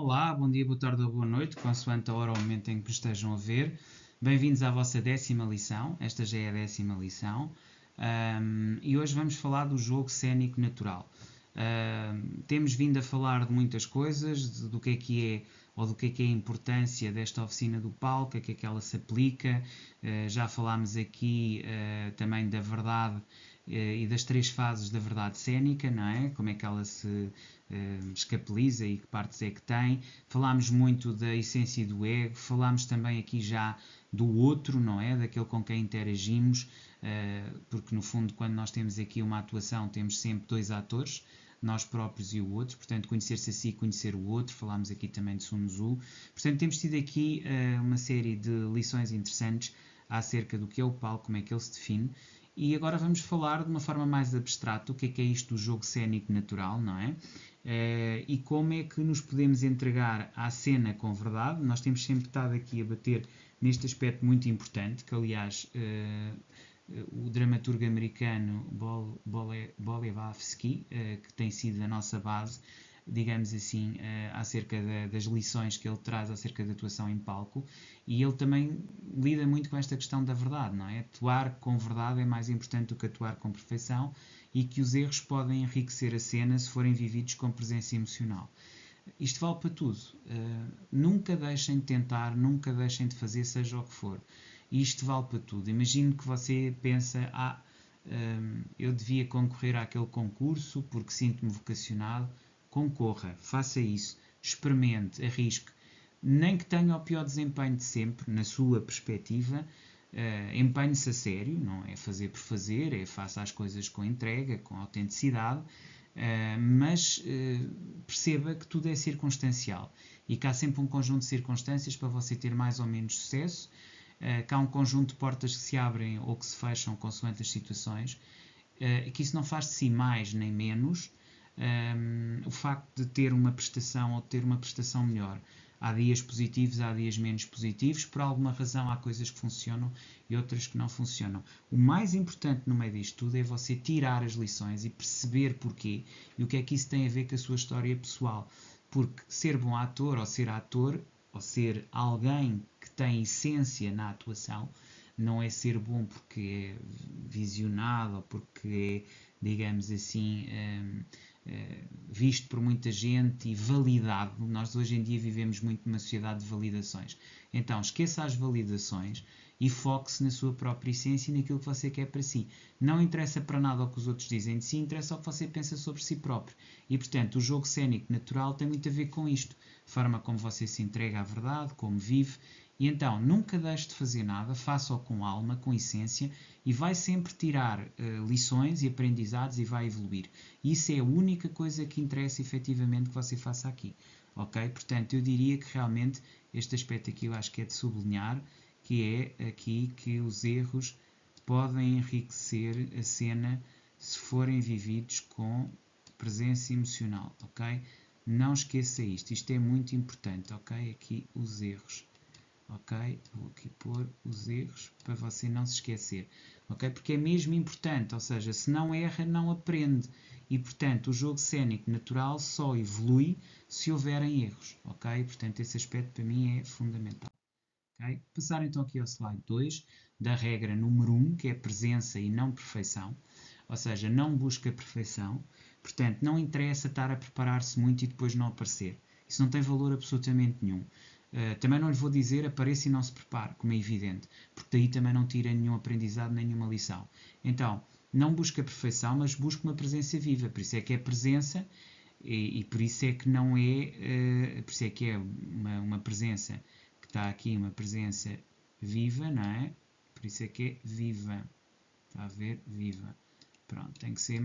Olá, bom dia, boa tarde ou boa noite, consoante a hora ou momento em que me estejam a ver. Bem-vindos à vossa 10ª lição, esta já é a 10ª lição, e hoje vamos falar do jogo cénico natural. Temos vindo a falar de muitas coisas, do que é ou do que é a importância desta oficina do palco, a que é que ela se aplica. Já falámos aqui também da verdade e das 3 fases da verdade cénica, não é? Como é que ela se escapeliza e que partes é que tem. Falámos muito da essência do ego, falámos também aqui já do outro, não é? Daquele com quem interagimos, porque no fundo quando nós temos aqui uma atuação temos sempre dois atores, nós próprios e o outro, portanto conhecer-se a si e conhecer o outro, falámos aqui também de Sun Tzu, portanto temos tido aqui uma série de lições interessantes acerca do que é o palco, como é que ele se define, e agora vamos falar de uma forma mais abstrata o que é isto do jogo cénico natural, não é? E como é que nos podemos entregar à cena com verdade. Nós temos sempre estado aqui a bater neste aspecto muito importante, que aliás o dramaturgo americano Bolevsky, que tem sido a nossa base, digamos assim, acerca das lições que ele traz acerca da atuação em palco, e ele também lida muito com esta questão da verdade, não é? Atuar com verdade é mais importante do que atuar com perfeição, e que os erros podem enriquecer a cena se forem vividos com presença emocional. Isto vale para tudo. Nunca deixem de tentar, nunca deixem de fazer, seja o que for. Isto vale para tudo. Imagino que você pensa, eu devia concorrer àquele concurso porque sinto-me vocacionado. Concorra, faça isso, experimente, arrisque. Nem que tenha o pior desempenho de sempre, na sua perspectiva, empenhe-se a sério, não é fazer por fazer, é faça as coisas com entrega, com autenticidade, mas perceba que tudo é circunstancial e que há sempre um conjunto de circunstâncias para você ter mais ou menos sucesso, que há um conjunto de portas que se abrem ou que se fecham consoante as situações, e que isso não faz de si mais nem menos o facto de ter uma prestação ou de ter uma prestação melhor. Há dias positivos, há dias menos positivos, por alguma razão há coisas que funcionam e outras que não funcionam. O mais importante no meio disto tudo é você tirar as lições e perceber porquê e o que é que isso tem a ver com a sua história pessoal. Porque ser bom ator ou ser alguém que tem essência na atuação, não é ser bom porque é visionado ou porque é, digamos assim, visto por muita gente e validado. Nós hoje em dia vivemos muito numa sociedade de validações. Então, esqueça as validações e foque-se na sua própria essência e naquilo que você quer para si. Não interessa para nada o que os outros dizem de si, interessa o que você pensa sobre si próprio. E, portanto, o jogo cénico natural tem muito a ver com isto. A forma como você se entrega à verdade, como vive. E então, nunca deixe de fazer nada, faça-o com alma, com essência, e vai sempre tirar lições e aprendizados e vai evoluir. Isso é a única coisa que interessa efetivamente que você faça aqui. Ok? Portanto, eu diria que realmente este aspecto aqui eu acho que é de sublinhar, que é aqui que os erros podem enriquecer a cena se forem vividos com presença emocional, ok? Não esqueça isto é muito importante, ok? Aqui os erros, ok? Vou aqui pôr os erros para você não se esquecer, ok? Porque é mesmo importante, ou seja, se não erra, não aprende. E, portanto, o jogo cénico natural só evolui se houverem erros, ok? Portanto, esse aspecto para mim é fundamental. Okay? Passar então aqui ao slide 2, da regra número 1, que é presença e não perfeição, ou seja, não busca perfeição, portanto, não interessa estar a preparar-se muito e depois não aparecer. Isso não tem valor absolutamente nenhum. Também não lhe vou dizer apareça e não se prepare, como é evidente, porque daí também não tira nenhum aprendizado, nenhuma lição. Então, não busca perfeição, mas busca uma presença viva, por isso é que é presença e por isso é que não é, por isso é que é uma presença que está aqui, uma presença viva, não é? Por isso é que é viva, está a ver? Viva. Pronto, tem que ser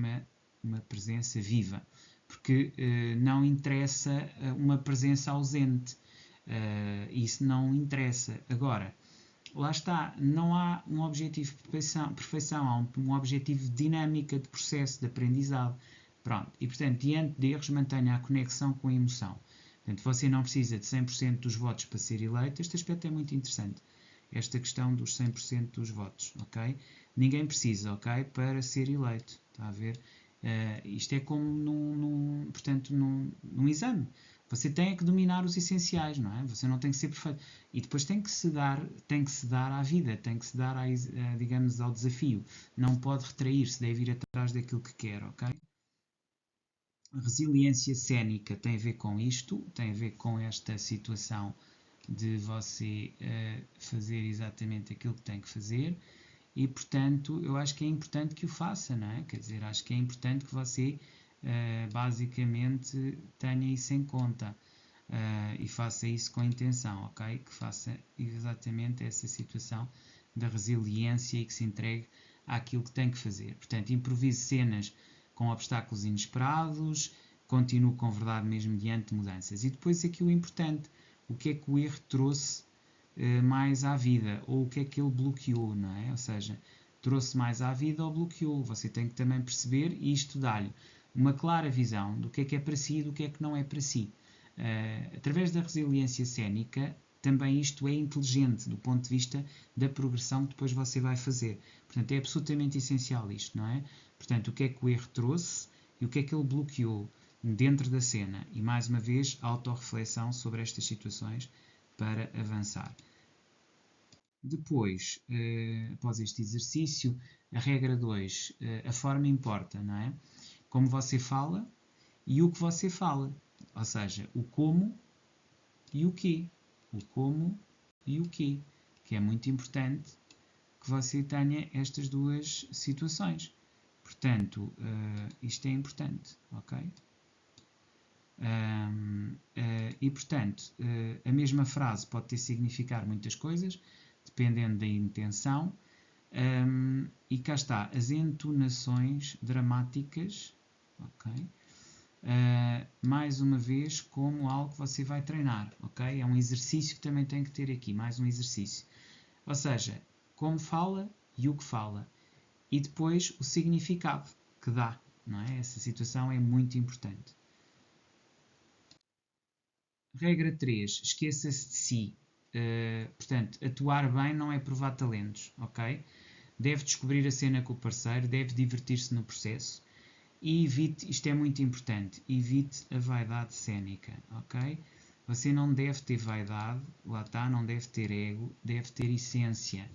uma presença viva, porque não interessa uma presença ausente, isso não interessa. Agora, lá está, não há um objetivo de perfeição, há um objetivo de dinâmica, de processo, de aprendizado. Pronto, e portanto, diante de erros, mantenha a conexão com a emoção. Portanto, você não precisa de 100% dos votos para ser eleito. Este aspecto é muito interessante, esta questão dos 100% dos votos, ok? Ninguém precisa, ok, para ser eleito, está a ver? Isto é como portanto, num exame. Você tem é que dominar os essenciais, não é? Você não tem que ser perfeito. E depois tem que se dar à vida, tem que se dar, digamos, ao desafio. Não pode retrair-se, deve ir atrás daquilo que quer, ok? A resiliência cénica tem a ver com isto, tem a ver com esta situação de você fazer exatamente aquilo que tem que fazer e, portanto, eu acho que é importante que o faça, não é? Quer dizer, acho que é importante que você basicamente tenha isso em conta e faça isso com intenção, ok? Que faça exatamente essa situação da resiliência e que se entregue àquilo que tem que fazer. Portanto, improvise cenas com obstáculos inesperados, continue com verdade mesmo diante de mudanças. E depois aqui o importante, o que é que o erro trouxe mais à vida, ou o que é que ele bloqueou, não é? Ou seja, trouxe mais à vida ou bloqueou. Você tem que também perceber e isto dá-lhe uma clara visão do que é para si e do que é que não é para si. Através da resiliência cénica, também isto é inteligente do ponto de vista da progressão que depois você vai fazer. Portanto, é absolutamente essencial isto, não é? Portanto, o que é que o erro trouxe e o que é que ele bloqueou dentro da cena. E, mais uma vez, autorreflexão sobre estas situações para avançar. Depois, após este exercício, a regra 2, a forma importa, não é? Como você fala e o que você fala. Ou seja, o como e o quê. O como e o quê. Que é muito importante que você tenha estas duas situações. Portanto, isto é importante, ok? E, portanto, a mesma frase pode ter significar muitas coisas, dependendo da intenção. E cá está, as entonações dramáticas, ok? Mais uma vez, como algo que você vai treinar, ok? É um exercício que também tem que ter aqui, mais um exercício. Ou seja, como fala e o que fala. E depois o significado que dá, não é? Essa situação é muito importante. Regra 3. Esqueça-se de si. Portanto, atuar bem não é provar talentos, ok? Deve descobrir a cena com o parceiro, deve divertir-se no processo e evite, isto é muito importante, evite a vaidade cénica, ok? Você não deve ter vaidade, lá está, não deve ter ego, deve ter essência.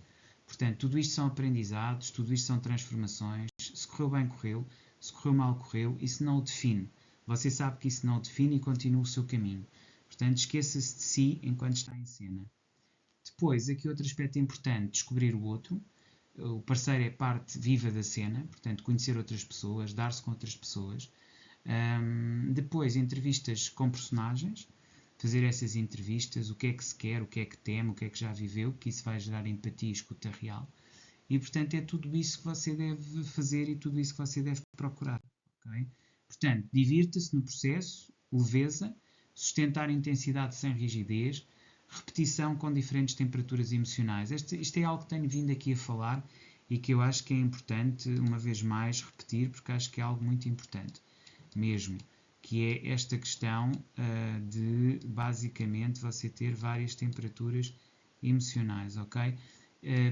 Portanto, tudo isto são aprendizados, tudo isto são transformações. Se correu bem, correu. Se correu mal, correu. Isso não o define. Você sabe que isso não o define e continua o seu caminho. Portanto, esqueça-se de si enquanto está em cena. Depois, aqui outro aspecto importante, descobrir o outro. O parceiro é parte viva da cena, portanto, conhecer outras pessoas, dar-se com outras pessoas. Depois, entrevistas com personagens, fazer essas entrevistas, o que é que se quer, o que é que teme, o que é que já viveu, que isso vai gerar empatia e escuta real. E, portanto, é tudo isso que você deve fazer e tudo isso que você deve procurar. Okay? Portanto, divirta-se no processo, leveza, sustentar intensidade sem rigidez, repetição com diferentes temperaturas emocionais. Isto é algo que tenho vindo aqui a falar e que eu acho que é importante, uma vez mais, repetir, porque acho que é algo muito importante mesmo, que é esta questão de, basicamente, você ter várias temperaturas emocionais, ok?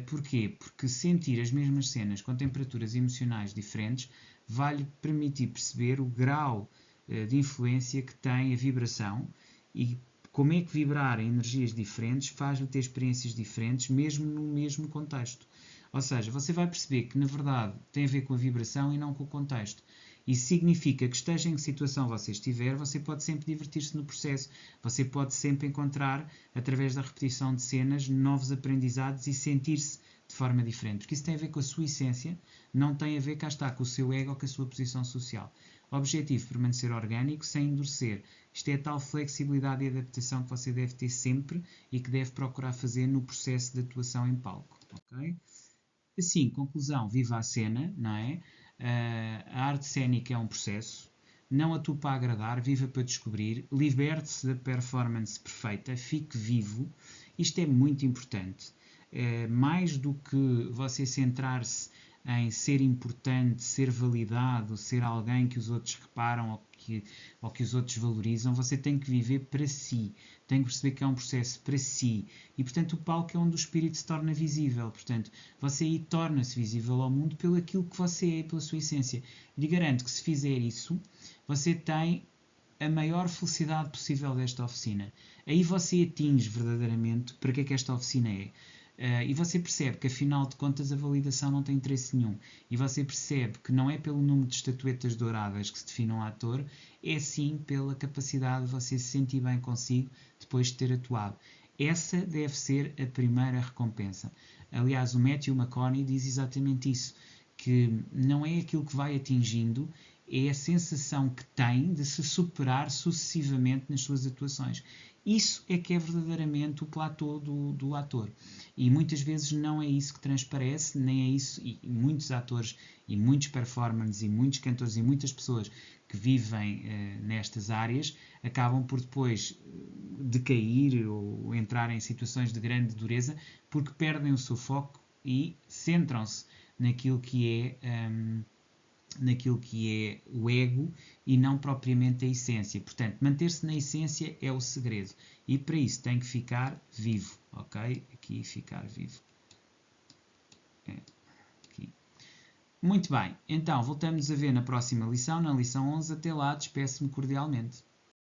Porquê? Porque sentir as mesmas cenas com temperaturas emocionais diferentes vai-lhe permitir perceber o grau de influência que tem a vibração e como é que vibrar em energias diferentes faz-lhe ter experiências diferentes, mesmo no mesmo contexto. Ou seja, você vai perceber que, na verdade, tem a ver com a vibração e não com o contexto. Isso significa que, esteja em que situação você estiver, você pode sempre divertir-se no processo. Você pode sempre encontrar, através da repetição de cenas, novos aprendizados e sentir-se de forma diferente. Porque isso tem a ver com a sua essência, não tem a ver, cá está, com o seu ego ou com a sua posição social. O objetivo é permanecer orgânico sem endurecer. Isto é a tal flexibilidade e adaptação que você deve ter sempre e que deve procurar fazer no processo de atuação em palco. Okay? Assim, conclusão, viva a cena, não é? A arte cénica é um processo. Não atue para agradar, viva para descobrir. Liberte-se da performance perfeita, fique vivo. Isto é muito importante. Mais do que você centrar-se em ser importante, ser validado, ser alguém que os outros reparam ou que os outros valorizam, você tem que viver para si, tem que perceber que é um processo para si e, portanto, o palco é onde o espírito se torna visível, portanto, você aí torna-se visível ao mundo pelo aquilo que você é, pela sua essência. Lhe garanto que se fizer isso, você tem a maior felicidade possível desta oficina. Aí você atinge verdadeiramente para que é que esta oficina é. E você percebe que, afinal de contas, a validação não tem interesse nenhum. E você percebe que não é pelo número de estatuetas douradas que se define um ator, é sim pela capacidade de você se sentir bem consigo depois de ter atuado. Essa deve ser a primeira recompensa. Aliás, o Matthew McConaughey diz exatamente isso, que não é aquilo que vai atingindo, é a sensação que tem de se superar sucessivamente nas suas atuações. Isso é que é verdadeiramente o platô do ator. E muitas vezes não é isso que transparece, nem é isso, e muitos atores, e muitos performers, e muitos cantores, e muitas pessoas que vivem nestas áreas, acabam por depois decair ou entrar em situações de grande dureza, porque perdem o seu foco e centram-se naquilo que é o ego e não propriamente a essência. Portanto, manter-se na essência é o segredo. E para isso tem que ficar vivo, ok? Aqui, ficar vivo. Aqui. Muito bem. Então, voltamos a ver na próxima lição, na lição 11. Até lá, despeço-me cordialmente.